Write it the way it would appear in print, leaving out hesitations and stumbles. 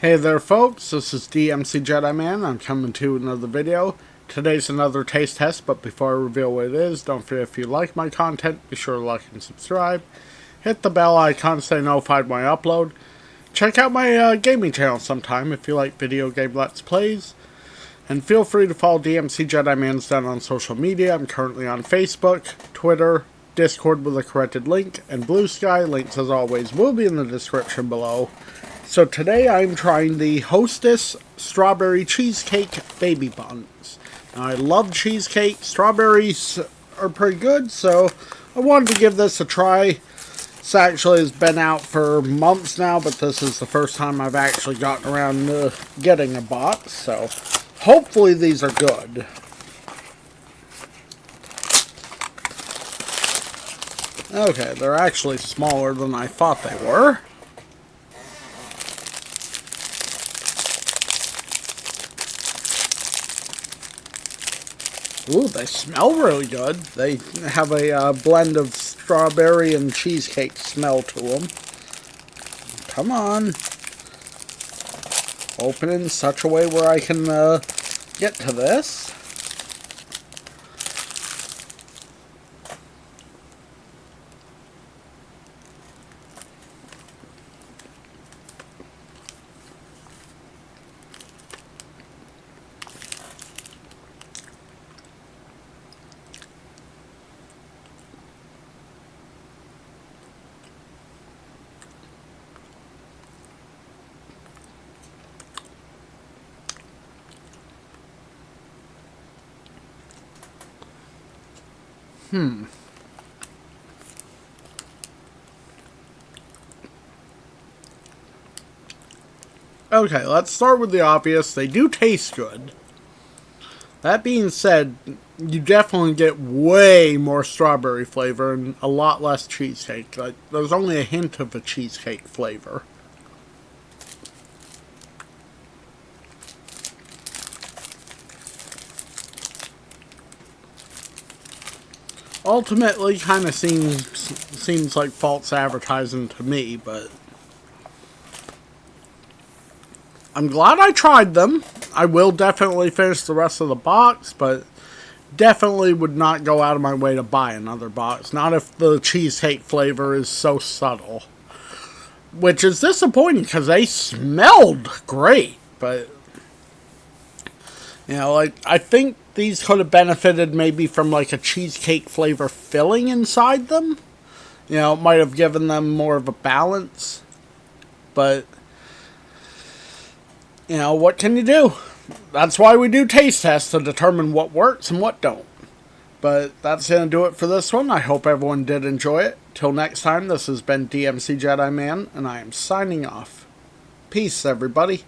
Hey there folks, this is DMC Jedi Man. I'm coming to another video. Today's another taste test, but before I reveal what it is, don't forget if you like my content, be sure to like and subscribe. Hit the bell icon to stay notified when I upload. Check out my gaming channel sometime if you like video game let's plays. And feel free to follow DMC Jedi Man's down on social media. I'm currently on Facebook, Twitter, Discord with a corrected link, and Blue Sky. Links as always will be in the description below. So today I'm trying the Hostess Strawberry Cheesecake Baby Buns. Now I love cheesecake. Strawberries are pretty good, so I wanted to give this a try. This actually has been out for months now, but this is the first time I've actually gotten around to getting a box, so hopefully these are good. Okay, they're actually smaller than I thought they were. Ooh, they smell really good. They have a blend of strawberry and cheesecake smell to them. Come on. Open in such a way where I can get to this. Okay, let's start with the obvious. They do taste good. That being said, you definitely get way more strawberry flavor and a lot less cheesecake. Like, there's only a hint of a cheesecake flavor. Ultimately, kind of seems like false advertising to me, but I'm glad I tried them. I will definitely finish the rest of the box, but definitely would not go out of my way to buy another box. Not if the cheesecake flavor is so subtle. Which is disappointing because they smelled great, but you know, like, I think these could have benefited maybe from like a cheesecake flavor filling inside them. You know, it might have given them more of a balance, but you know, what can you do? That's why we do taste tests, to determine what works and what don't. But that's going to do it for this one. I hope everyone did enjoy it. Till next time, this has been DMC Jedi Man, and I am signing off. Peace, everybody.